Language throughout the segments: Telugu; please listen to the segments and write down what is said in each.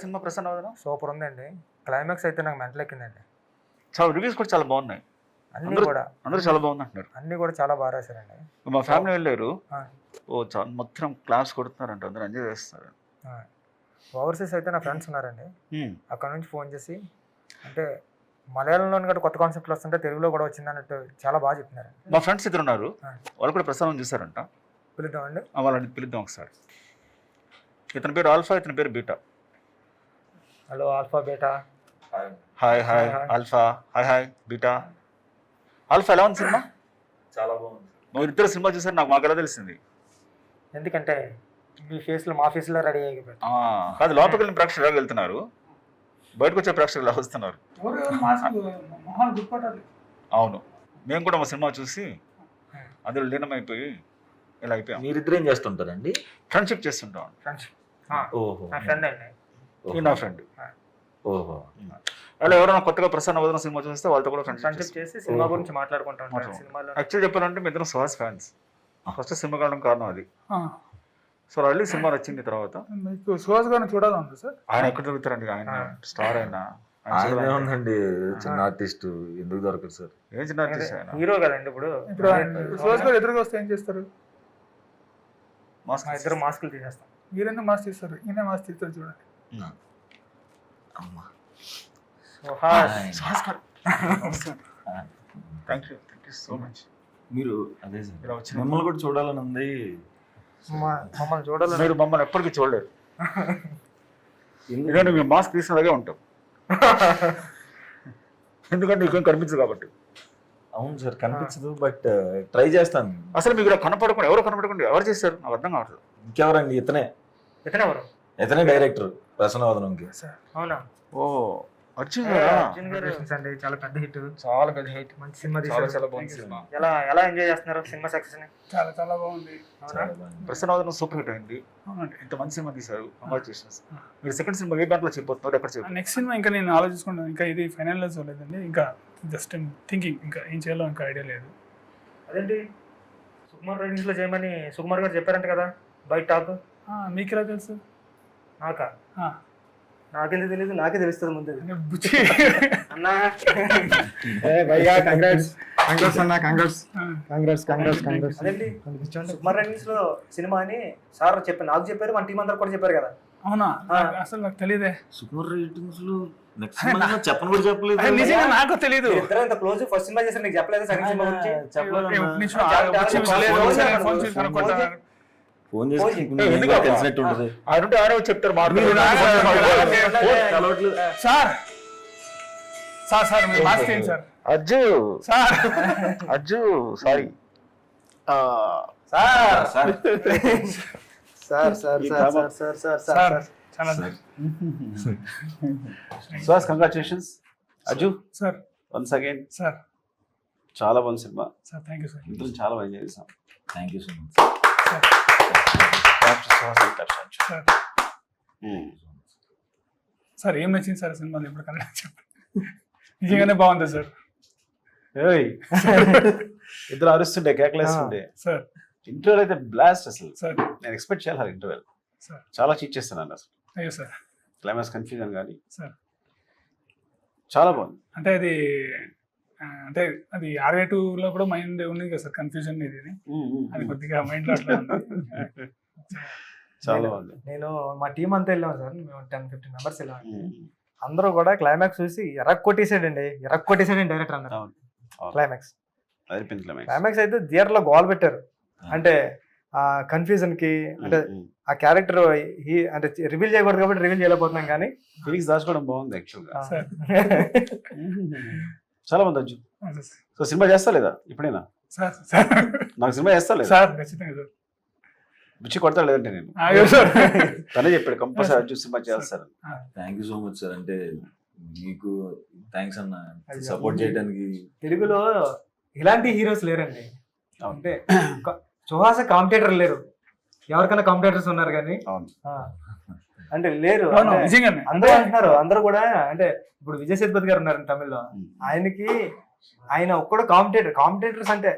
సినిమా ప్రసన్న సూపర్ ఉందండి. క్లైమాక్స్ అయితే నాకు మెంటల్ ఎక్కిందండి. చాలా రివ్యూస్ కూడా చాలా బాగున్నాయి. అందరూ చాలా బాగుంది అంటున్నారు. అన్ని కూడా చాలా బాగా రాశారండి. మా ఫ్యామిలీ వెళ్ళారు. మొత్తం క్లాస్ కొడుతున్నారంట, అందరూ ఎంజాయ్ చేస్తారు. ఓవర్సీస్ అయితే నా ఫ్రెండ్స్ ఉన్నారండి. అక్కడ నుంచి ఫోన్ చేసి అంటే మలయాళంలో కూడా కొత్త కాన్సెప్ట్లు వస్తుంటే తెలుగులో కూడా వచ్చింది అన్నట్టు చాలా బాగా చెప్తున్నారు. మా ఫ్రెండ్స్ ఇద్దరు ఉన్నారు, వాళ్ళు కూడా ప్రసాదం చూసారంట. పిలుద్దామండి, వాళ్ళని పిలుద్దాం ఒకసారి. ఇతని పేరు ఆల్ఫా, ఇతని పేరు beta. Hello alpha beta. Hi hi alpha. Hi hi beta. Alpha ఎలా ఉంది సినిమా? చాలా బాగుంది. నువ్వు ఇద్దరు సినిమా చూసారు, నాకు మాకు ఎలా తెలిసింది? ఎందుకంటే మీ ఫేస్లో మా ఫేస్లో రెడీ అయిపోయింది. కాదు, లోపలికి వెళ్ళిన ప్రేక్షకులు ఎలా వెళ్తున్నారు, బయటకు వచ్చే ప్రేక్షకులు ఎలా వస్తున్నారు? అవును, మేము కూడా మా సినిమా చూసి అందులో లీనమైపోయి ఇలా అయిపోయాం. మీరిద్దరు ఏం చేస్తుంటారండి? ఫ్రెండ్షిప్ చేస్తుంటాం. ఓహో, నా ఫ్రెండ్ అండి. నా ఫ్రెండ్. ఓహో, అలా ఎవరైనా కొత్తగా ప్రసన్న వదన సినిమా చూస్తే వాళ్ళతో కూడా ఫ్రెండ్షిప్ చేసి సినిమా గురించి మాట్లాడుకుంటాం. సినిమాలో యాక్చువల్ చెప్పాలంటే మీ ఇద్దరు సుహాస్ ఫ్యాన్స్. ఫస్ట్ సినిమా కావడం కారణం అది. సో వెళ్ళి సినిమా నచ్చింది. తర్వాత మీకు సుహాస్ గారిని చూడాలండి సార్. ఆయన ఎక్కడ దొరుకుతారండి? ఆయన స్టార్. ఆయన ఉందండి, చిన్న ఆర్టిస్ట్, ఎందుకు దొరకదు సార్? ఏం చిన్న ఆర్టిస్ట్ ఆయన, హీరో కదండి. ఇప్పుడు సుహాస్ గారు ఎదురుగా వస్తే ఏం చేస్తారు? ఇద్దరు మాస్కులు తీసేస్తాం. మీరెందుకు మాస్క్ తీస్తారు? ఈయన మాస్క్ తీస్తారు, చూడండి. Thank you so much. మీరు అదే సార్, మిమ్మల్ని కూడా చూడాలని ఉంది. మమ్మల్ని చూడాలి. మీరు మమ్మల్ని ఎప్పటికీ చూడలేరు, ఎందుకంటే మేము మాస్క్ తీసినలాగే ఉంటాం. ఎందుకంటే నీకేం కనిపించదు కాబట్టి. అవును సార్, కనిపించదు, బట్ ట్రై చేస్తాను. అసలు మీకు ఇలా కనపడకుండా ఎవరు చేస్తారు నాకు అర్థం కావట్లేదు. ఇంకెవరండి? ఇతనే డైరెక్టర్ ప్రసన్నవదనంకి. అవునా? ఓ అర్జున్ గారు అండి, చాలా పెద్ద హిట్. చాలా పెద్ద హిట్, మంచి సినిమా. చాలా బాగుంది సినిమా. ఎలా ఎంజాయ్ చేస్తున్నారు సినిమా సక్సెస్ ని? చాలా చాలా బాగుంది. ప్రసన్నవదనం సూపర్ హిట్ అయింది. ఇంత మంచి సినిమా తీశారు, కంగ్రాచులేషన్స్. మీరు సెకండ్ సినిమా ఏ బ్యాంక్ లో చెప్పబోతున్నారు, ఎక్కడ చెప్పారు? నెక్స్ట్ సినిమా ఇంకా నేను ఆలోచించుకుంటాను. ఇంకా ఇది ఫైనల్ లో చూడలేదండి. ఇంకా జస్ట్ థింకింగ్, ఇంకా ఏం చేయాలో ఇంకా ఐడియా లేదు. అదేంటి సుకుమార్ రైటింగ్స్ లో చేయమని సుకుమార్ గారు చెప్పారంట కదా బయట టాక్. మీకు ఎలా తెలుసు? నాకెందుకు తెలియదు? నాకే తెలుస్తుంది ముందు. అన్నా అదేంటి సుకుమార్ రైటింగ్స్ లో సినిమా అని సార్ చెప్పారు, నాకు చెప్పారు, మన టీం అందరూ కూడా చెప్పారు కదా. అవునా? అసలు నాకు తెలియదే. సుకుమార్ రేటింగ్స్ లో చెప్పను కూడా చెప్పలేదు. నిజంగా నాకు తెలియదు. ఇద్దరు ఇంత క్లోజ్. ఫస్ట్ సినిమా చేశారు, నీకు చెప్పలేదు సెకండ్ సినిమా గురించి? ఫోన్ చేసి తెలిసినట్టు ఉంటుంది. ఆడే చెప్తారు. సార్ మీరు మాస్క్ ఏంటి sir? Ajju sorry Suhas, congratulations. Ajju sir, once again sir, చాలా బాగుంది cinema sir. Thank you sir. ఇద్దరు చాలా ఎంజాయ్ చేసాం. Thank you so much sir. ఏం నచ్చింది సార్ సినిమాలో? ఇప్పుడు కన్నడ చెప్పండి. నిజంగానే బాగుంది సార్. ఇద్దరు అరుస్తుండే, కేకలేస్తుండే. సార్ ఇంటర్వెల్ అయితే బ్లాస్ట్. అసలు సార్ నేను ఎక్స్పెక్ట్ చేయాలి. ఇంటర్వెల్ సార్ చాలా చీట్ చేస్తున్నాను అసలు. అయ్యో సార్. క్లైమాక్స్ కన్ఫ్యూజన్ కానీ సార్ చాలా బాగుంది. అంటే అది R2 లో కూడా మైండ్ ఉంది కదా సార్, కన్ఫ్యూజన్ ఇది. అది కొద్దిగా మైండ్ లో అట్లా ఉంది. చాలా బాగుంది. నేను మా టీం అంతా వెళ్ళాము సార్, మేము 10-15 మెంబర్స్ వెళ్ళాము. అందరూ కూడా క్లైమాక్స్ చూసి ఎరక్కొట్టేసాడండి డైరెక్టర్ అన్నారు. క్లైమాక్స్ అయితే థియేటర్ లో గోల్ పెట్టారు. అంటే ఆ కన్ఫ్యూజన్ కి, అంటే ఆ క్యారెక్టర్ అంటే రివీల్ చేయకూడదు కాబట్టి రివీల్ చేయలేకపోతున్నాం, కానీ ఫీలింగ్స్ దాచుకోవడం బాగుంది యాక్చువల్గా. చాలా బాగుంది అజ్జు. సో సినిమా చేస్తా లేదా ఇప్పుడైనా? నాకు సినిమా చేస్తా లేదా? రుచి కొడతా లేదంటే నేను తనే చెప్పాడు కంపల్సరీ అజ్జు సినిమా చేస్తారు. Thank you so much sir. అంటే మీకు థ్యాంక్స్ అన్న, సపోర్ట్ చేయడానికి. తెలుగులో ఇలాంటి హీరోస్ లేరండి. అంటే సుహాస్ కాంపిటేటర్ లేరు, ఎవరికైనా కాంపిటేటర్స్ ఉన్నారు కానీ అంటే లేరు. అందరూ అంటున్నారు, అందరూ కూడా. అంటే ఇప్పుడు విజయ్ సేతుపతి గారు ఉన్నారండి తమిళ్లో, ఆయన ఒక్కడు కాంపిటేటర్స్ అంటే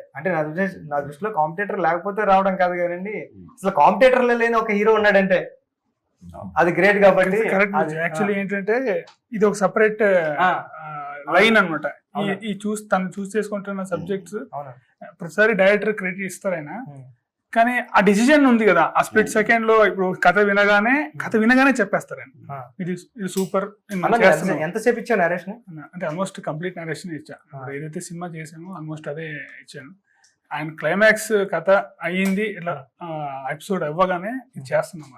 నా దృష్టిలో కాంపిటేటర్ లేకపోతే రావడం కాదు కానండి, అసలు కాంపిటేటర్లో లేని ఒక హీరో ఉన్నాడంటే అది గ్రేట్ కాబట్టి కరెక్ట్. యాక్చువల్లీ ఏంటంటే ఇది ఒక సపరేట్ లైన్ అనమాట. ఈ తను చూస్ చేసుకుంటున్న సబ్జెక్ట్స్ ప్రతిసారి డైరెక్టర్ క్రెడిట్ ఇస్తారు ఆయన, కానీ ఆ డిసిజన్ ఉంది కదా ఆ స్ప్లిట్ సెకండ్ లో. ఇప్పుడు కథ వినగానే చెప్పేస్తారు ఆయన ఇది సూపర్. ఎంతసేపు ఇచ్చా నరేషన్? అంటే ఆల్మోస్ట్ కంప్లీట్ నరేషన్ ఇచ్చా. ఏదైతే సినిమా చేసామో ఆల్మోస్ట్ అదే ఇచ్చాను. ఆయన క్లైమాక్స్ కథ అయ్యింది ఇట్లా ఎపిసోడ్ అవ్వగానే ఇది చేస్తున్నాం.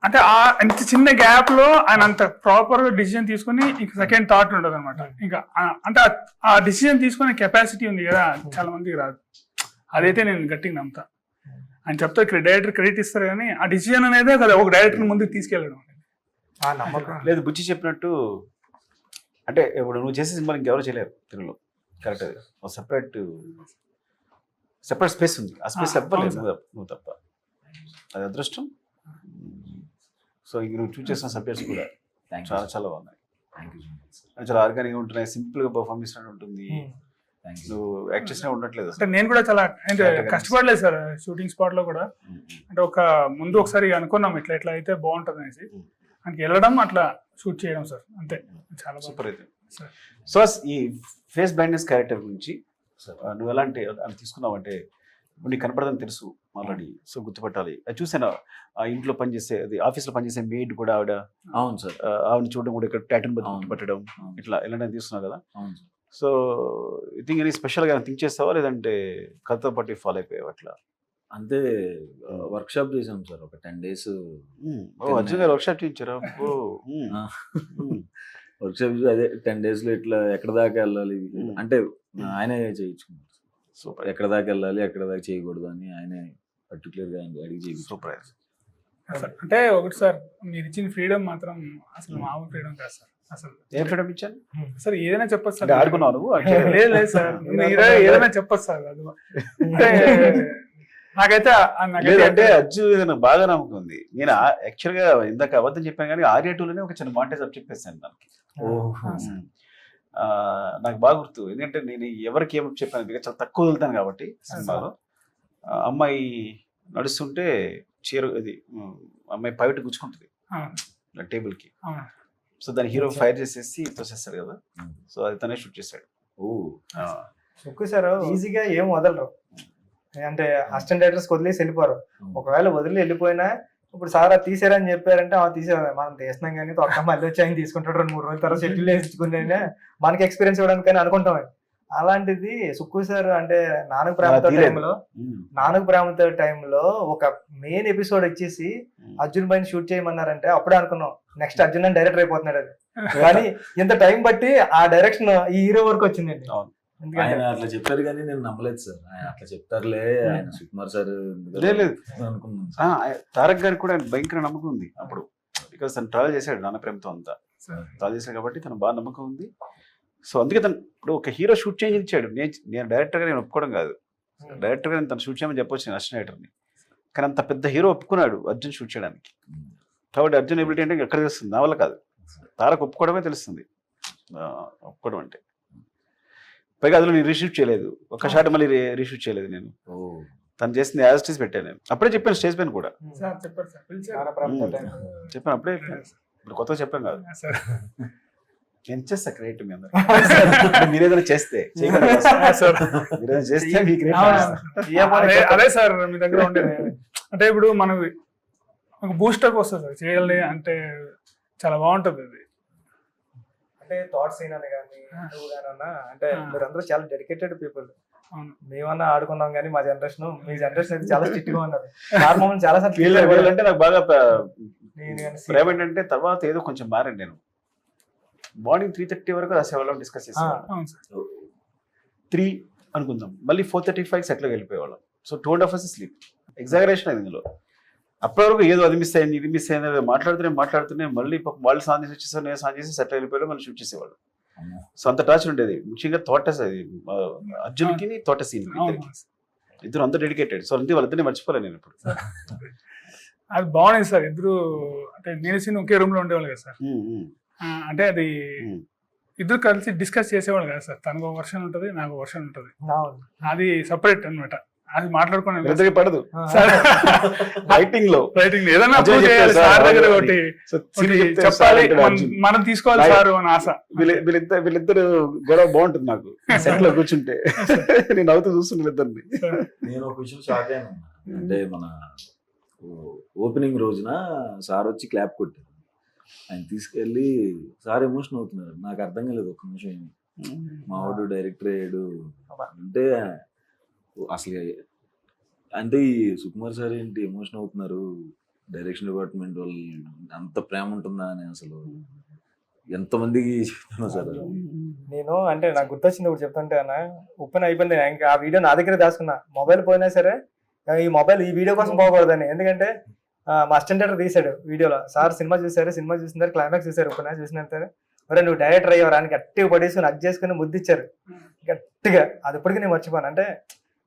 అంటే అంత చిన్న గ్యాప్ లో ఆయన అంత ప్రాపర్ గా డిసిజన్ తీసుకుని ఇంకా సెకండ్ థాట్ ఉండదు అనమాట. ఇంకా అంటే ఆ డిసిజన్ తీసుకునే కెపాసిటీ ఉంది కదా చాలా మందికి రాదు. అదైతే నేను గట్టిగా నమ్ముతా. ఆయన చెప్తా ఇక్కడ డైరెక్టర్ క్రెడిట్ ఇస్తారు కానీ ఆ డిసిజన్ అనేది కదా ఒక డైరెక్టర్ ముందుకు తీసుకెళ్ళడం లేదు. బుచ్చి చెప్పినట్టు అంటే ఇప్పుడు నువ్వు చేసే సినిమా ఇంకెవరు చేయలేరు తెలుగులో. కరెక్ట్. అది సెపరేట్ స్పేస్ ఉంది. ఆ స్పేస్ ఎవ్వలేదు నువ్వు తప్ప. అది అదృష్టం. సో ఇంక నువ్వు చూస్ చేసిన సబ్జెక్ట్స్ కూడా చాలా చాలా బాగున్నాయి. చాలా ఆర్గానిక్ ఉంటున్నాయి. సింపుల్ గా పర్ఫార్మ్ చేసినట్టు ఉంటుంది. నువ్వు యాక్ట్ చేసినా ఉండట్లేదు. అంటే నేను కూడా చాలా అంటే కష్టపడలేదు సార్ షూటింగ్ స్పాట్ లో కూడా. అంటే ముందు ఒకసారి అనుకున్నాం ఇట్లా అయితే బాగుంటుంది అనేసి, అంటే వెళ్ళడం అట్లా షూట్ చేయడం సార్ అంతే. చాలా సూపర్ అయితే. సో ఈ ఫేస్ బ్లైండ్నెస్ క్యారెక్టర్ గురించి నువ్వు ఎలాంటి తీసుకున్నావు అంటే నీకు కనపడదని తెలుసు ఆల్రెడీ, సో గుర్తుపట్టాలి. అది చూసాను ఆ ఇంట్లో పనిచేసే అది ఆఫీస్లో పనిచేసే మెయిడ్ కూడా ఆవిడ. అవును సార్. ఆవిడని చూడడం కూడా ఇక్కడ ప్యాటర్న్ గుర్తుపట్టడం ఇట్లా ఇలాంటివి తీసుకున్నావు కదా. అవును sir. So you think any స్పెషల్గా థింక్ చేస్తావా లేదంటే కథతో పాటు ఫాలో అయిపోయావు అట్లా? అంతే వర్క్ షాప్ చేసాం సార్ ఒక 10 days. అర్జున్ గారు వర్క్ షాప్ చేయించారా? వర్క్ షాప్ అదే 10 days లో ఇట్లా ఎక్కడ దాకా వెళ్ళాలి అంటే ఆయనే చేయించుకున్నారు. సూపర్. ఎక్కడ దాకా వెళ్ళాలి ఎక్కడ దాకా చేయకూడదు అని ఆయనే పర్టికులర్ గా అడిగి చేయించారు. సూపర్. అంటే ఒకటి సార్ మీరు ఇచ్చిన ఫ్రీడమ్ మాత్రం అసలు మామూలు ఫ్రీడమ్ కాదు సార్. అసలు ఏం ఫ్రీడమ్ ఇచ్చాను సార్? ఏదైనా చెప్పచ్చు సార్. ఆడుకున్నావు నువ్వు? లేదు సార్, ఏదైనా చెప్పచ్చు సార్. అది నాకైతే అంటే అర్జున్ బాగా నమ్మకం ఉంది. నేను యాక్చువల్ గా ఇందాక అబద్ధం చెప్పాను కానీ ఆర్యా 2లోనే ఒక చిన్న మాంటేజ్ అప్ చెప్పేసాను దానికి. నాకు బాగా గుర్తు. ఎందుకంటే నేను ఎవరికి ఏమో చెప్పాను చాలా తక్కువ వదులుతాను కాబట్టి సినిమాలో. అమ్మాయి నడుస్తుంటే చీర ఇది అమ్మాయి పైట గుచ్చుకుంటుంది టేబుల్ కి. సో దాని హీరో ఫైర్ చేసేసి తోసేస్తాడు కదా. సో అది తనే షూట్ చేశాడు. ఎక్కువ సార్ ఈజీగా ఏం వదలరు. అంటే అసిస్టెంట్ డైరెక్టర్స్ వదిలేసి వెళ్ళిపోరు. ఒకవేళ వదిలి వెళ్ళిపోయినా ఇప్పుడు సార్ అది తీసారని చెప్పారంటే తీసారు మనం తీస్తున్నాం కానీ తొక్క మళ్ళీ వచ్చి ఆయన తీసుకుంటాడు 2-3 రోజుల తర్వాత షెడ్యూల్ వేసుకునే మనకి ఎక్స్పీరియన్స్ ఇవ్వడానికి కానీ అనుకుంటాం. అలాంటిది సుక్కు సార్ అంటే నాన్నకు ప్రేమతో టైంలో ఒక మెయిన్ ఎపిసోడ్ వచ్చేసి అర్జున్ పైన షూట్ చేయమన్నారంటే అప్పుడే అనుకున్నాం నెక్స్ట్ అర్జున్ అని డైరెక్టర్ అయిపోతున్నాడు అది. కానీ ఇంత టైం బట్టి ఆ డైరెక్షన్ ఈ హీరో వరకు వచ్చిందండి. ఆయన అట్లా చెప్పారు కానీ నేను నమ్మలేదు సార్. ఆయన అట్లా చెప్తారులే ఆయన సుకుమార్ సార్ అనుకున్నాను. తారక్ గారికి కూడా భయంకర నమ్మకం ఉంది అప్పుడు. బికాస్ తను ట్రావెల్ చేశాడు నాన్న ప్రేమతో అంతా ట్రావెల్ చేశాడు కాబట్టి తను బాగా నమ్మకం ఉంది. సో అందుకే తను ఇప్పుడు ఒక హీరో షూట్ చేంజ్ ఇచ్చాడు. నేను డైరెక్టర్గా నేను ఒప్పుకోవడం కాదు. డైరెక్టర్గా నేను తను షూట్ చేయమని చెప్పొచ్చు నేను అసిస్టెంట్ డైరెక్టర్ని. కానీ అంత పెద్ద హీరో ఒప్పుకున్నాడు అర్జున్ షూట్ చేయడానికి. కాబట్టి అర్జున్ ఎబిలిటీ అంటే ఎక్కడ తెలుస్తుంది? నా వల్ల కాదు. తారక్ ఒప్పుకోవడమే తెలుస్తుంది ఒప్పుకోవడం అంటే. పైగా అందులో నేను రీషూట్ చేయలేదు. ఒక షాట్ మళ్ళీ రీషూట్ చేయలేదు నేను. తను చేసింది యాజ్ స్టేజ్ పెట్టాను నేను. అప్పుడే చెప్పాను స్టేజ్ పైన కూడా చెప్పాను. అప్పుడే ఇప్పుడు కొత్తగా చెప్పాను కాదు. నేను చేస్తా క్రియేట్ మీ అందరూ. మీరేదైనా చేస్తే చేస్తే మీ అదే సార్ మీ దగ్గర ఉండేది. అంటే ఇప్పుడు మనకు ఒక బూస్టప్ వస్తుంది సార్ చేయాలి అంటే చాలా బాగుంటుంది అది. అంటే థాట్స్ అయినా కానీ అంటే మీరందరూ చాలా డెడికేటెడ్ పీపుల్. మేమన్నా ఆడుకున్నాం కానీ మా జనరేషన్ మీ జనరేషన్ అయితే చాలా స్ట్రిక్ట్ గా ఉన్నది. మమ్మల్ని చాలా సార్లు అంటే నాకు బాగా ప్రేమ ఏంటంటే తర్వాత ఏదో కొంచెం మారండి. నేను మార్నింగ్ 3:30 వరకు ఆ సేవలో డిస్కస్ చేసేవాళ్ళం. 3 అనుకుందాం, మళ్ళీ 4:35 సెటిల్ వెళ్ళిపోయేవాళ్ళం. So 2.5 hours sleep. ఎగ్జాగరేషన్ అయింది ఇందులో. అప్పటి వరకు ఏదో అది మిస్ అయింది ఇది మిస్ అయింది మాట్లాడుతూనే మళ్ళీ వాళ్ళు సాన్ చేసి వచ్చేసారు, నేను సాన్ చేసి సెటిల్ వెళ్ళిపోయాడు, మళ్ళీ షూట్ చేసేవాళ్ళు. సో అంత టార్చర్ ఉండేది. ముఖ్యంగా తోటస్ అది అర్జున్కి తోట సీన్ ఇద్దరు అంత డెడికేటెడ్. సో అంతే వాళ్ళిద్దరిని మర్చిపోలే నేను ఇప్పుడు. అది బాగుంది సార్. ఇద్దరు అంటే నేను సీన్ ఒకే రూమ్ లో ఉండేవాళ్ళు కదా సార్. అంటే అది ఇద్దరు కలిసి డిస్కస్ చేసేవాళ్ళు కదా సార్. తనకు ఒక వర్షన్ ఉంటుంది, నాకు వర్షన్ ఉంటుంది. అది సపరేట్ అనమాట. అది మాట్లాడుకున్నాను వీళ్ళిద్దరికి పడదు సార్. రైటింగ్ లో రైటింగ్ ఏదైనా అజయ్ prove చేయాలి చెప్తాడు సార్ సార్, దగ్గర అది- ఒకటి సో సీన్ చెప్తే చెప్పాలి, సార్ అంటాడు మనం- అర్జున్. మనం తీసుకోవాలి Right. సార్ అని ఆశ. వీళ్ళిద్దరు గొడవ బాగుంటుంది నాకు సెట్ లో కూర్చుంటే నేను నవ్వుతూ చూస్తున్నా వీళ్ళిద్దరిని. నేను ఒక విషయం షాక్ అయ్యాను. అంటే మన ఓపెనింగ్ రోజున సార్ వచ్చి క్లాప్ కొట్టారు. ఆయన తీసుకెళ్ళి సార్ ఎమోషన్ అవుతున్నారు. నాకు అర్థం కాలేదు ఒక నిమిషం. మావాడు డైరెక్టర్ అయ్యాడు అంటే అసలు అంటే ఈ సుకుమార్ సార్ ఏంటి ఎమోషన్ అవుతున్నారు, డైరెక్షన్ డిపార్ట్మెంట్ వాళ్ళు అంత ప్రేమ ఉంటుందా అని అసలు ఎంతమందికి చెప్తున్నా సార్. నేను అంటే నాకు గుర్తొచ్చింది ఇప్పుడు చెప్తుంటే అన్న, ఓపెన్ అయిపోయింది. ఇంకా ఆ వీడియో నా దగ్గర దాచుకున్నా. మొబైల్ పోయినా సరే ఈ మొబైల్ ఈ వీడియో కోసం పోకూడదని. ఎందుకంటే మా అసిస్టెంట్ డైరెక్టర్ తీసాడు వీడియోలో. సార్ సినిమా చూసారు, సినిమా చూసిన తర్వాత క్లైమాక్స్ చూసారు. ఓపెన్ చూసిన మరి నువ్వు డైరెక్టర్ అయ్యావు అని గట్టిగా పడేసుకుని హగ్ చేసుకుని ముద్దిచ్చారు గట్టిగా. అది ఇప్పటికీ నేను మర్చిపోను. అంటే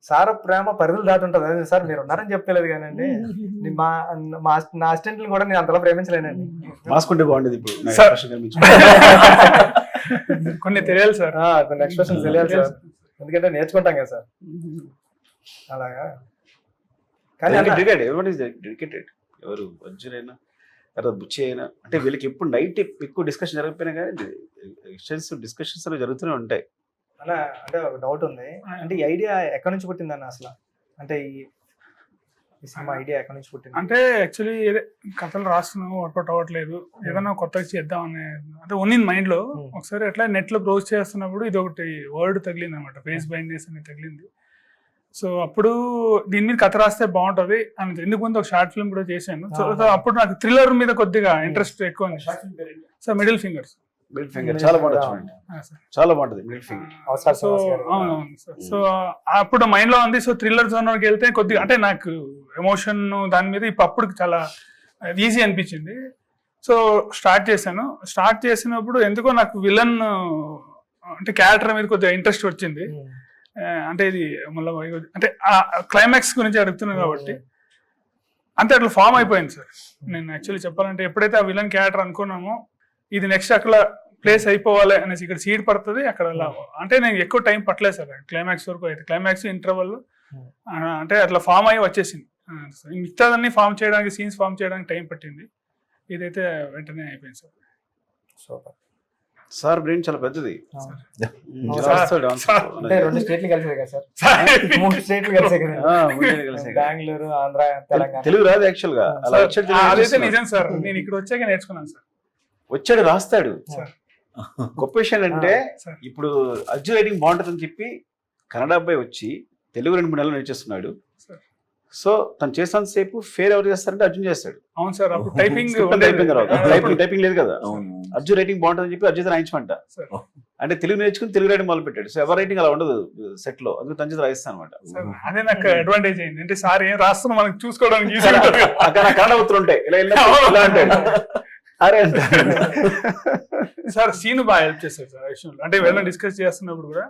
సార్ ప్రేమ పరిధులు దాటి ఉంటుంది. అదే సార్ మీరు ఉన్నారని చెప్పలేదు కానండి, నా అసిస్టెంట్ని కూడా నేను అంతలా ప్రేమించలేనండి. మాస్కుంటే బాగుండేది ఇప్పుడు నా సార్. expression కనిపించు. కొన్ని తెలియాలి సార్. కొన్ని ఎక్స్ప్రెషన్స్ తెలియాలి సార్, ఎందుకంటే నేర్చుకుంటాం కదా సార్ అలాగా. కానీ అన్న- డెడికేటెడ్ ఎవరు అర్జున్ అయినా తర్వాత బుచ్చి అయినా అంటే వీళ్ళకి ఎప్పుడు నైట్ ఎక్కువ డిస్కషన్ జరగకపోయినా కానీ ఎక్స్టెన్సివ్ డిస్కషన్స్ అనేవి జరుగుతూనే ఉంటాయి. అన్న అంటే ఒక డౌట్ ఉంది. అంటే ఈ ఐడియా ఎక్కడి నుంచి పుట్టిందన్న అసలు? అంటే ఈ సినిమా ఐడియా ఎక్కడి నుంచి పుట్టింది? అంటే యాక్చువల్లీ కథలు రాస్తున్నాము, వర్కౌట్ అవ్వట్లేదు, ఏదైనా కొత్తగా చేద్దాం అనే అంటే ఉన్నింది మైండ్ లో. ఒకసారి ఎట్లా నెట్ లో బ్రౌజ్ చేస్తున్నప్పుడు ఇది ఒకటి వర్డ్ తగిలింది అనమాట, ఫేస్ బ్లైండ్నెస్ అని తగిలింది. సో అప్పుడు దీని మీద కథ రాస్తే బాగుంటది అని ఎందుకు ముందు ఒక షార్ట్ ఫిల్మ్ కూడా చేశాను. సో అప్పుడు నాకు థ్రిల్లర్ మీద కొద్దిగా ఇంట్రెస్ట్ ఎక్కువ ఉంది sir. Middle fingers middle finger చాలా బాగుంటుంది చూడండి, చాలా బాగుంటుంది మిడిల్ ఫింగర్. సో అవునవును సార్. సో అప్పుడు మైండ్ లో ఉంది. సో థ్రిల్లర్ జోనర్కి వెళ్తే కొద్దిగా అంటే నాకు ఎమోషన్ దాని మీద అప్పుడు చాలా ఈజీ అనిపించింది. సో స్టార్ట్ చేశాను. స్టార్ట్ చేసినప్పుడు ఎందుకో నాకు విలన్ అంటే క్యారెక్టర్ మీద కొద్దిగా ఇంట్రెస్ట్ వచ్చింది. అంటే ఇది మళ్ళీ అంటే క్లైమాక్స్ గురించి అడుగుతున్నాను కాబట్టి అంటే అట్లా ఫామ్ అయిపోయింది సార్. నేను యాక్చువల్లీ చెప్పాలంటే ఎప్పుడైతే ఆ విలన్ క్యారెక్టర్ అనుకున్నామో ఇది నెక్స్ట్ అక్కడ ప్లేస్ అయిపోవాలి అనేసి ఇక్కడ సీడ్ పడుతుంది అక్కడ అలా. అంటే నేను ఎక్కువ టైం పట్టలేదు సార్ క్లైమాక్స్ వరకు. అయితే క్లైమాక్స్ ఇంటర్వల్ అంటే అట్లా ఫామ్ అయ్యి వచ్చేసింది. మిగతాదన్నీ ఫామ్ చేయడానికి, సీన్స్ ఫామ్ చేయడానికి టైం పట్టింది. ఇదైతే వెంటనే అయిపోయింది సార్. సూపర్. సార్ బ్రెయిన్ చాలా పెద్దది. అంటే 2 స్టేట్లు కలిసాయి కదా సార్, 3 స్టేట్లు కలిసాయి కదా, బెంగళూరు, ఆంధ్ర, తెలంగాణ. తెలుగు రాదు యాక్చువల్ గా. అలా అదైతే నిజం సార్. నేను ఇక్కడ వచ్చాక నేర్చుకున్నాను సార్. వచ్చాడు రాస్తాడు. సార్. గొప్ప విషయం అంటే సార్. ఇప్పుడు అర్జున్ రైటింగ్ బాగుంటుందని చెప్పి కన్నడ అబ్బాయి వచ్చి తెలుగు 2-3 నెలలు నేర్చేస్తున్నాడు. సో తను చేసినంత సేపు ఫేర్ ఎవరు చేస్తారంటే అర్జున్ చేస్తాడు. అవును సార్. అప్పుడు టైపింగ్ అయిపోయిన తర్వాత టైపింగ్ లేదు కదా. అవును. అర్జున్ రైటింగ్ బాగుంటుందని చెప్పి అర్జున్ రాయించమంట. సార్. అంటే తెలుగు నేర్చుకుని తెలుగు రైటింగ్ మొదలు పెట్టాడు. సో ఎవరి రైటింగ్ అలా ఉండదు సెట్ లో, అందుకు తన చేత రాయిస్తాను అనమాట. అదే నాకు అడ్వాంటేజ్ అయింది. అంటే సార్ ఏం రాస్తున్నా మనకి చూసుకోవడానికి ఈజీ ఉంటుంది. అక్కడ కన్నడ ఉత్తరం ఉంటాయి ఇలా ఇలా అంటాడు. అరే అంటాడు సార్. సీన్ బాగా హెల్ప్ చేస్తారు సార్ విషయంలో. అంటే ఏమైనా డిస్కస్ చేస్తున్నప్పుడు కూడా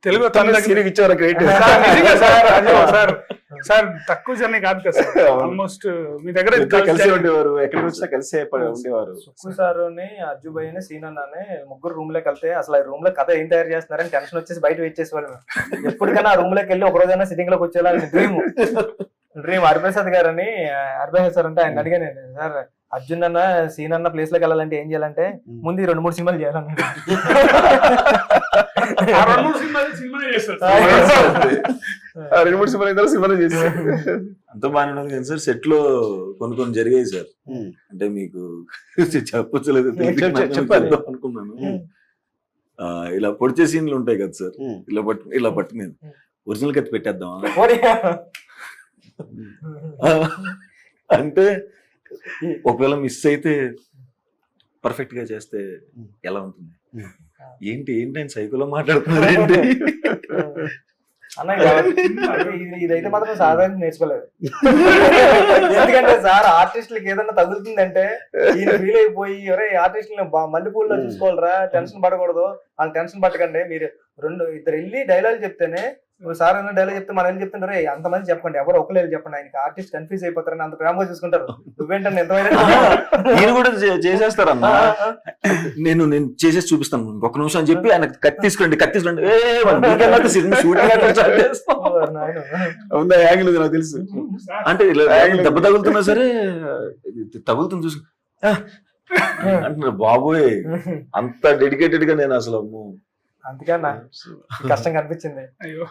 తెలుగు తన దగ్గర సీన్ ఇచ్చేవారు క్రెడిట్. సార్, నిజంగా సార్, అదే సార్. సార్ తక్కువ జర్నీ కాదు కదా సార్. ఆల్మోస్ట్ మీ దగ్గర కలిసి ఉండేవారు, ఎక్కడికి వచ్చినా కలిసే ఉండేవారు. సుక్కు సారుని, అజ్జు భయ్యని, సీన్ అన్నానే ముగ్గురు రూమ్ లోకి వెళ్తే అసలు ఆ రూమ్ లో కథ ఏం తయారు చేస్తున్నారని టెన్షన్ వచ్చేసి బయట వెయిట్ చేసేవాళ్ళు. ఎప్పటికైనా ఆ రూమ్ లోకి వెళ్ళి ఒక రోజైనా సిట్టింగ్ లోకి వచ్చేలా డ్రీమ్. హరిప్రసాద్ గారని, హరిప్రసాద్ సార్ అంటే ఆయన అడిగాను, సార్ అర్జున్ అన్న, సీన్ అన్న ప్లేస్ లోకి వెళ్ళాలంటే ఏం చేయాలంటే ముందు 2-3 సినిమాలు చేయాలన్నాడు. 2-3 సినిమాలు చేస్తారు. 2-3 సినిమాలు చేసి అంత బాగానే ఉన్నది కానీ సార్ సెట్ లో కొన్ని జరిగాయి సార్. అంటే మీకు చెప్పలేదు చెప్పాలి అనుకున్నాను. ఇలా పొడిచే సీన్లు ఉంటాయి కదా సార్, ఇలా పట్టుకునేది ఒరిజినల్ కత్తి పెట్టేద్దాం అంటే ఒకవేళ మిస్ అయితే పర్ఫెక్ట్ గా చేస్తే ఎలా ఉంటుంది? ఏంటి ఆయన సైకోలో మాట్లాడుతున్నారు ఏంటి అన్న? ఇదైతే మాత్రం సాధారణ నేర్చుకోలేదు. ఎందుకంటే సార్ ఆర్టిస్టులకి ఏదన్నా తగులుతుందంటే ఈయన ఫీల్ అయిపోయి ఎవరే ఆర్టిస్టులని మల్లెపూల్లో చూసుకోవాలరా, టెన్షన్ పడకూడదు, వాళ్ళు టెన్షన్ పట్టకండి, మీరు 2-2 వెళ్ళి డైలాగ్ చెప్తేనే సార్ అన్న డైలాగ్ చెప్తే మనం వెళ్ళి చెప్తుంటారు అంతమంది చెప్పండి, ఎవరు ఒకళ్ళు చెప్పండి, ఆయనకి ఆర్టిస్ట్ కన్ఫ్యూజ్ అయిపోతారని అంత ప్రేమగా చూసుకుంటారు. నువ్వేంటంటే ఎంతమైనా కూడా చేసేస్తారన్న. నేను చేసేసి చూపిస్తాను ఇంకొక నిమిషం అని చెప్పి ఆయన కత్తి తీసుకురండి ఉందా యాంగిల్ ఉంది నాకు తెలుసు. అంటే ఇలా దెబ్బ తగులుతున్నా సరే తగులుతుంది చూసి అంటున్నారు బాబోయ్ అంత డెడికేటెడ్ గా నేను అసలు అందుకన్నా కష్టం కనిపించింది. అయ్యో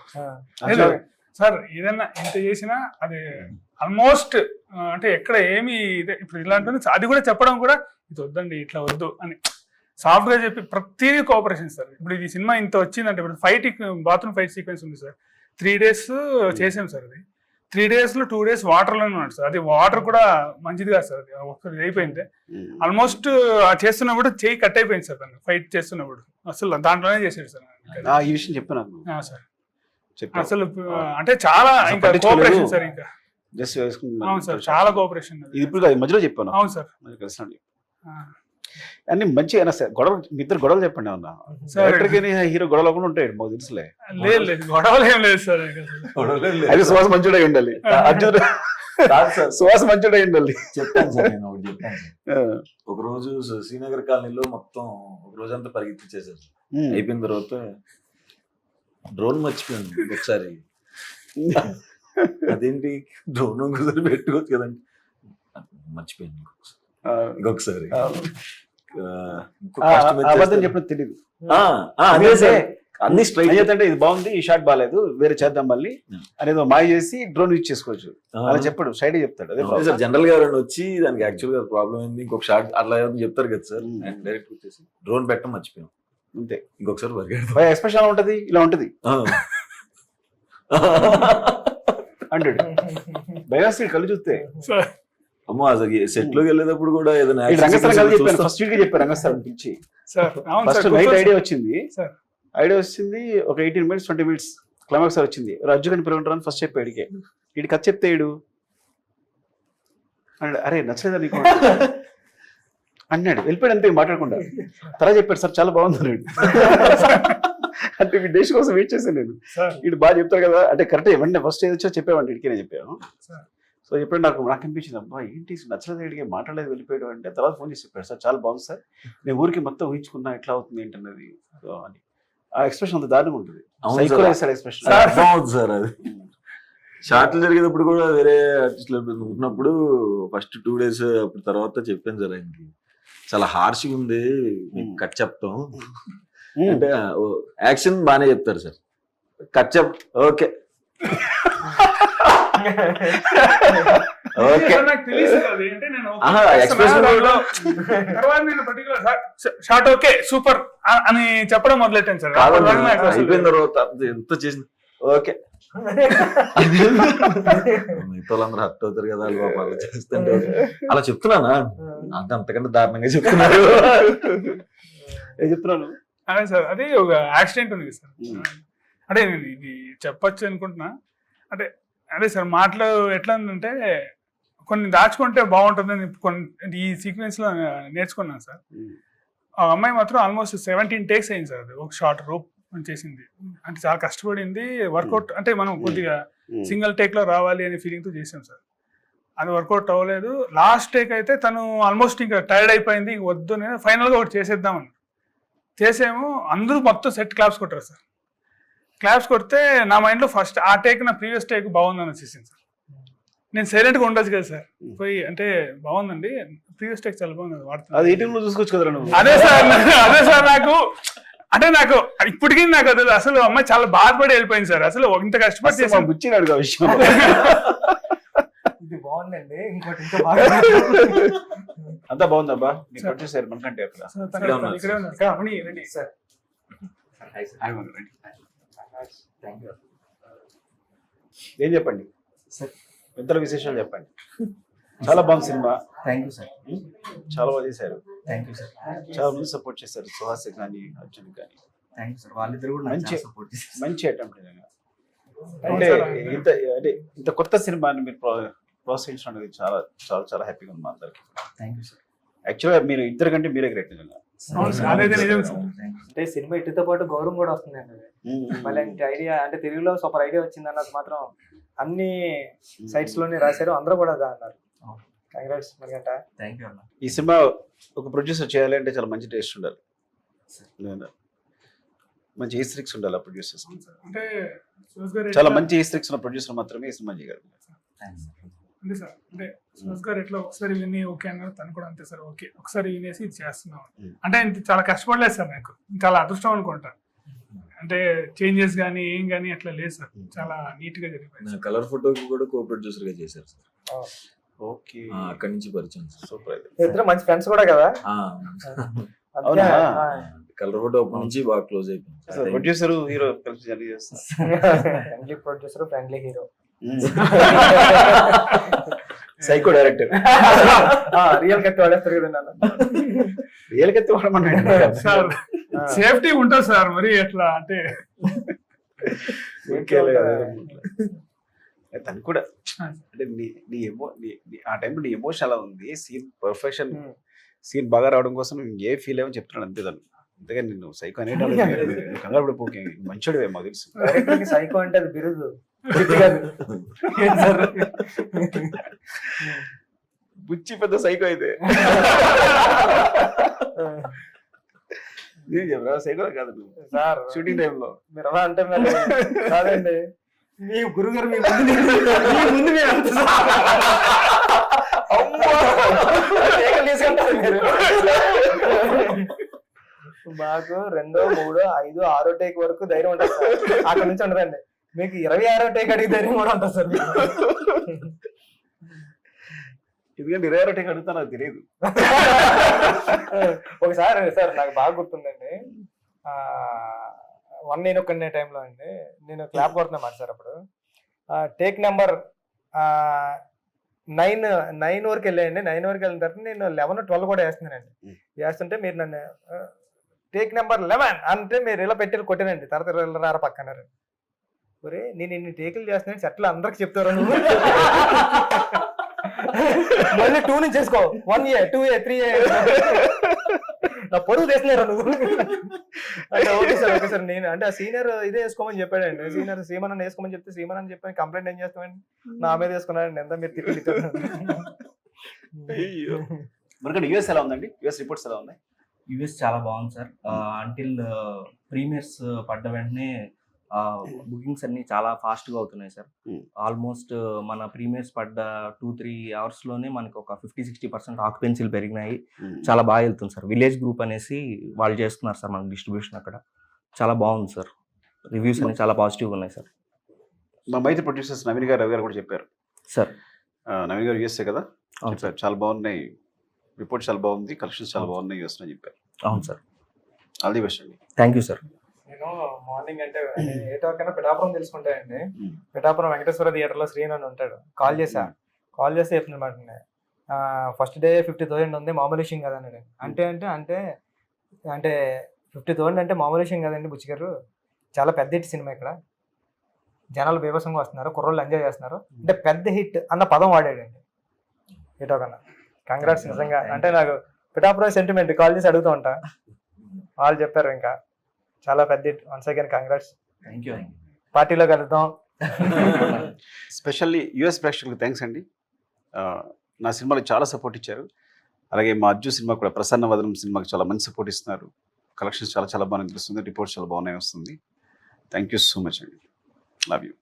సార్ ఏదన్నా ఎంత చేసినా అది ఆల్మోస్ట్ అంటే ఎక్కడ ఏమి ఇప్పుడు ఇలాంటి అది కూడా చెప్పడం కూడా ఇది వద్దండి ఇట్లా వద్దు అని సాఫ్ట్ గా చెప్పి ప్రతిదీ కోఆపరేషన్ సార్. ఇప్పుడు ఈ సినిమా ఇంత వచ్చిందంటే ఇప్పుడు బాత్రూమ్ ఫైట్ సీక్వెన్స్ ఉంది సార్, 3 days చేసాం సార్. అది 3 days లో 2 days వాటర్లోనే ఉన్నాడు సార్. అది వాటర్ కూడా మంచిది కాదు సార్, అది ఒకసారి అయిపోయింది. ఆల్మోస్ట్ చేస్తున్నప్పుడు చెయ్యి కట్ అయిపోయింది సార్ తను ఫైట్ చేస్తున్నప్పుడు, అసలు దాంట్లోనే చేసాడు సార్. ఈ విషయం చెప్పాను సార్ అసలు అంటే చాలా ఇంకా కోఆపరేషన్ సార్, ఇంకా జస్ట్ అవును సార్ చాలా కోఆపరేషన్. ఇప్పుడు మధ్యలో చెప్పాను. అవును సార్ కలిసి అన్ని మంచి అయినా సార్. గొడవ మీ ఇద్దరు గొడవలు చెప్పండి ఏమన్నా. హీరో గొడవలు కూడా ఉంటాయి మాకు తెలుసులే. లేదు గొడవలు ఏం లేదు సార్. అది సువాస మంచుడై ఉండాలి, అర్జున్ సువాస మంచుడై ఉండాలి. చెప్తాను సార్, నేను ఒకటి చెప్తాను సార్. ఒక రోజు శ్రీనగర్ కాలనీలో మొత్తం ఒక రోజంతా పరిగెత్తించేసారు. అయిపోయిన తర్వాత డ్రోన్ మర్చిపోయాను ఒకసారి. అదేంటి డ్రోన్ కుదిరి పెట్టుకోవచ్చు కదండి, మర్చిపోయాను ఇంకొకసారి. చెప్పడం తెలియదు అన్ని స్ట్రైట్ అంటే ఇది బాగుంది ఈ షాట్ బాగాలేదు వేరే చేద్దాం మళ్ళీ అనేది మాయ చేసి డ్రోన్ యూజ్ చేసుకోవచ్చు అలా చెప్పాడు, సైడ్ చెప్తాడు. అదే సార్ జనరల్ గా ఎవరైనా వచ్చి దానికి యాక్చువల్ గా ప్రాబ్లం ఏంది ఇంకొక షాట్ అట్లా చెప్తారు కదా సార్. డైరెక్ట్ వచ్చేసి డ్రోన్ పెట్టడం మర్చిపోయాం అంతే. ఇంకొకసారి ఎక్స్ప్రెషన్ ఉంటది ఇలా ఉంటది అంటాడు బయోస్టీ కళ్ళు చూస్తే. అమ్మో అసలు సెట్ లోకి వెళ్ళేటప్పుడు కూడా ఏదైనా ఫస్ట్ చెప్పారు రంగస్థలం పిలిచి ఫస్ట్ నైట్ ఐడియా వచ్చింది. ఒక 18 minutes 20 minutes క్లైమాక్స్ వచ్చింది. అర్జున్ పిలుగుంటారని ఫస్ట్ చెప్పాడు. వీడి కథ చెప్తే అన్నాడు అరే నచ్చలేదా నీకు అన్నాడు, వెళ్ళిపోయాడు అంతే మాట్లాడకుండా. తర్వాత చెప్పాడు సార్ చాలా బాగుంది అన్నాడు. అంటే మీ డేస్ కోసం వెయిట్ చేశాను నేను. వీడు బాగా చెప్తారు కదా అంటే కరెక్ట్ ఇవ్వండి ఫస్ట్ ఏది వచ్చో చెప్పేవాడి ఇడికి నేను చెప్పాను. సో చెప్పాడు నాకు అనిపించింది అబ్బా ఏంటి నచ్చలేదు వీడికి మాట్లాడలేదు వెళ్ళిపోయాడు అంటే. తర్వాత ఫోన్ చేసి చెప్పాడు సార్ చాలా బాగుంది సార్, నేను ఊరికి మొత్తం ఊహించుకున్నా ఎట్లా అవుతుంది ఏంటన్నది అని. ఆ ఎక్స్ప్రెషన్ అంత దారుణంగా ఉంటుంది. ఎక్స్ప్రెషన్ సార్ అది షార్ట్లు జరిగేటప్పుడు కూడా వేరే ఆర్టిస్టులు ఉన్నప్పుడు ఫస్ట్ 2 days అప్పుడు తర్వాత చెప్పాను సార్ ఆయనకి చాలా హార్ష్గా ఉంది మీకు కట్ చెప్తాం అంటే యాక్షన్ బాగానే చెప్తారు సార్, కట్ చెప్ ఓకే షార్ట్ ఓకే సూపర్ అని చెప్పడం మొదలెట్టాను సార్. అయిపోయిన తర్వాత ఎంత చేసింది ఓకే మిగతా వాళ్ళందరూ హర్ట్ అవుతారు కదా వాళ్ళు చేస్తుంటే అలా చెప్తున్నానా అంటే అంతకంటే దారుణంగా చెప్తున్నారు. చెప్తున్నాను అదే సార్ అది ఒక యాక్సిడెంట్ ఉంది సార్. అంటే నేను ఇది చెప్పచ్చు అనుకుంటున్నా. అంటే అదే సార్ మాటలు ఎట్లా ఉందంటే కొన్ని దాచుకుంటే బాగుంటుందని ఈ సీక్వెన్స్ లో నేర్చుకున్నాను సార్. ఆ అమ్మాయి మాత్రం ఆల్మోస్ట్ 17 takes అయింది సార్. అది ఒక షార్ట్ రూప్ చేసింది అంటే చాలా కష్టపడింది. వర్కౌట్ అంటే మనం కొద్దిగా సింగిల్ టేక్ లో రావాలి అనే ఫీలింగ్ తో చేసాం సార్. అది వర్కౌట్ అవ్వలేదు. లాస్ట్ టేక్ అయితే తను ఆల్మోస్ట్ ఇంకా టైర్డ్ అయిపోయింది, వద్దు నేను ఫైనల్ గా ఒకటి చేసేద్దామని చేసాము. అందరూ మొత్తం సెట్ క్లాప్స్ కొట్టారు సార్. క్లాప్స్ కొడితే నా మైండ్ లో ఫస్ట్ ఆ టేక్ నా ప్రీవియస్ టేక్ బాగుందని వచ్చేసింది సార్. నేను సైలెంట్ గా ఉండొచ్చు కదా సార్, పోయి అంటే బాగుందండి ప్రీవియస్ టేక్ చాలా బాగుంది వాడుతుంది చూసుకోవచ్చు కదా. అదే సార్ నాకు అంటే నాకు ఇప్పటికీ నాకు అది అసలు అమ్మాయి చాలా బాధపడి వెళ్ళిపోయింది సార్. అసలు ఇంత కష్టపడి చేసాను గుచ్చినాడు విషయం. ఇది బాగుందండి ఇంకోటి ఇంకా బాగా అంతా బాగుందబ్బా మీకు వచ్చేసారు మనకంటే ఏం చెప్పండి ఇద్దరు విశేషాలు చెప్పండి. చాలా బాగుంది సినిమా. థ్యాంక్ యూ సార్, చాలా బాగా చేశారు. Thank you sir. చాలా మంది సపోర్ట్ చేశారు, సుహాస్ కానీ అర్జున్ కానీ. థ్యాంక్ యూ సార్, వాళ్ళిద్దరు కూడా మంచి అటెంప్ట్. అంటే ఇంత కొత్త సినిమాని మీరు ప్రోత్సహించడం అనేది చాలా చాలా చాలా హ్యాపీగా ఉంది మా అందరికి. Thank you sir. యాక్చువల్గా మీరు ఇద్దరు కంటే మీరే గ్రేట్ నిజంగా. అంటే సినిమా ఇటుతో పాటు గౌరవం కూడా వస్తుందండి. మళ్ళీ ఐడియా అంటే తెలుగులో సూపర్ ఐడియా వచ్చింది అన్నది మాత్రం అన్ని సైట్స్ లోనే రాశారు, అందరూ కూడా అన్నారు. కంగ్రాట్స్ మణికంఠ. థ్యాంక్ యూ అన్న. ఈ సినిమా ఒక ప్రొడ్యూసర్ చేయాలి అంటే చాలా మంచి టేస్ట్ ఉండాలి, మంచి ఈస్ట్రిక్స్ ఉండాలి ఆ ప్రొడ్యూసర్స్. అంటే సుహాస్ గారు చాలా ఎట్లా- మంచి ఈస్ట్రిక్స్ ఉన్న ప్రొడ్యూసర్ మాత్రమే ఈ సినిమా చేయగలరు. అంటే సార్ అంటే సుహాస్ గారు ఎట్లా ఒకసారి విని ఓకే అన్నారు, తను కూడా అంతే సార్ ఓకే ఒకసారి వినేసి ఇది చేస్తున్నాం అంటే ఇంత చాలా కష్టపడలేదు సార్, నాకు చాలా అదృష్టం అనుకుంటా. అంటే చేంజెస్ కానీ ఏం కానీ అట్లా లేదు సార్, చాలా నీట్ గా జరిగిపోయింది సార్. కలర్ ఫోటోకి కూడా కో ప్రొడ్యూసర్ గా చేశారు సార్. ఓకే, అక్కడి నుంచి పరిచయం సార్. సూపర్ అయితే. ఇద్దరు మంచి ఫ్రెండ్స్ కూడా కదా. అవునా? కలర్ ఫోటో అప్పటి నుంచి బాగా క్లోజ్ అయిపోయింది. ప్రొడ్యూసర్ హీరో కలిసి జర్నీ చేస్తారు. Friendly producer friendly hero. Psycho director. Real కత్తి వాడేస్తారు కదా. రియల్ కత్తి వాడమన్నాడు సార్ సేఫ్టీ ఉంటుంది సార్, మరి ఎట్లా అంటే తను కూడా అంటే ఆ టైంలో నీ ఎమోషన్ అలా ఉంది, సీన్ పర్ఫెక్షన్, సీన్ బాగా రావడం కోసం నువ్వు ఏ ఫీల్ అయ్యని చెప్తున్నాడు అంతే. తను అంతేగా నిన్ను సైకో అనేటాడు కంగారు పడిపోకే, మంచోడివే మాకు తెలుసు. సైకో అంటే అది బిరుదు. బుచ్చి పెద్ద సైకో అయితే సైకో కాదు నువ్వు సార్ షూటింగ్ టైంలో. మీరు అలా అంటే మరి కాదండి, మీ గురుగారు మీ ముందు మీరు అంత తీసుకుంటారు మీరు. మాకు 2, 3, 5, 6 టేక్ వరకు ధైర్యం ఉంటుంది సార్, అక్కడ నుంచి ఉండదండి. మీకు 26వ టేక్ అడిగి ధైర్యం కూడా ఉంటుంది సార్. ఎందుకంటే 26వ టేక్ అడుగుతా నాకు తెలియదు. ఒకసారి సార్ నాకు బాగా గుర్తుందండి, 1 నేను ఒక్కనే టైంలో అండి, నేను క్లాప్ కొడుతున్నా మాట సార్. అప్పుడు టేక్ నెంబర్ 9 వరకు వెళ్ళాయండి. 9 వరకు వెళ్ళిన తర్వాత నేను 11, 12 కూడా వేస్తున్నానండి. వేస్తుంటే మీరు నన్ను టేక్ నెంబర్ 11 అంటే మీరు ఇలా పెట్టి కొట్టానండి. తర్వాత రారా పక్కన్నారు. ఒరే నేను ఇన్ని టేకులు చేస్తున్నాను చెట్లు అందరికి చెప్తారు నువ్వు, మళ్ళీ 2 నుంచి చేసుకో, 1A 2A 3A నా పొరుగు తెస్తున్నారా నువ్వు అంటే. ఓకే సార్ నేను అంటే ఆ సీనియర్ ఇదే వేసుకోమని చెప్పాడండి. సీనియర్ సీమన్ వేసుకోమని చెప్తే సీమన్ అని చెప్పాను. కంప్లైంట్ ఏం చేస్తామండి, నా మీద వేసుకున్నాడండి. ఎంత మీరు తిప్పి మరి యూఎస్ ఎలా ఉందండి? యూఎస్ రిపోర్ట్స్ ఎలా ఉన్నాయి? యుఎస్ చాలా బాగుంది సార్. అంటిల్ ప్రీమియర్స్ పడ్డ వెంటనే బుకింగ్స్ అన్ని చాలా ఫాస్ట్గా అవుతున్నాయి సార్. ఆల్మోస్ట్ మన ప్రీమియర్స్ పడ్డ 2-3 అవర్స్లోనే మనకి ఒక 50-60% ఆక్యుపెన్సీలు పెరిగినాయి. చాలా బాగా వెళ్తుంది సార్. విలేజ్ గ్రూప్ అనేసి వాళ్ళు చేస్తున్నారు సార్ మన డిస్ట్రిబ్యూషన్, అక్కడ చాలా బాగుంది సార్. రివ్యూస్ అన్ని చాలా పాజిటివ్గా ఉన్నాయి సార్. మా మైత్రి ప్రొడ్యూసర్స్ నవీన్ గారు, రవి గారు కూడా చెప్పారు సార్. నవీన్ గారు యూఎస్ఏ కదా, అవును సార్. చాలా బాగున్నాయి రిపోర్ట్స్, చాలా బాగుంది, కలెక్షన్స్ చాలా బాగున్నాయి యూఎస్ అని చెప్పారు. అవును సార్. ఆల్ ది బెస్ట్ అండి. Thank you sir. నేను మార్నింగ్ అంటే ఏ టాకైనా పిఠాపురం తెలుసుకుంటాయండి. పిఠాపురం వెంకటేశ్వర థియేటర్లో శ్రీను అని ఉంటాడు. కాల్ చేస్తే చెప్తున్నమాట, ఫస్ట్ డే 50,000 ఉంది, మామూలు విషయం కదా అని. అంటే 50,000 అంటే మామూలు విషయం కదండి బుచ్చి గారు, చాలా పెద్ద హిట్ సినిమా, ఇక్కడ జనాలు బీభత్సంగా వస్తున్నారు, కుర్రోళ్ళు ఎంజాయ్ చేస్తున్నారు అంటే పెద్ద హిట్ అన్న పదం వాడాడండి ఏటో కన్నా. కంగ్రాట్స్ నిజంగా. అంటే నాకు పిఠాపురం సెంటిమెంట్, కాల్ చేసి అడుగుతూ ఉంటా, వాళ్ళు చెప్పారు ఇంకా చాలా పెద్ద hit. Once again congrats. Thank you. పార్టీలో కలుద్దాం. స్పెషల్లీ యూఎస్ ప్రేక్షకులకు థ్యాంక్స్ అండి. నా సినిమాలకు చాలా సపోర్ట్ ఇచ్చారు. అలాగే మా అజ్జు సినిమా కూడా, ప్రసన్న వదనం సినిమాకి చాలా మంచి సపోర్ట్ ఇస్తున్నారు. కలెక్షన్స్ చాలా బాగా నిలుస్తుంది, రిపోర్ట్స్ చాలా బాగున్నాయి వస్తుంది. థ్యాంక్ యూ సో మచ్ అండి. Love you.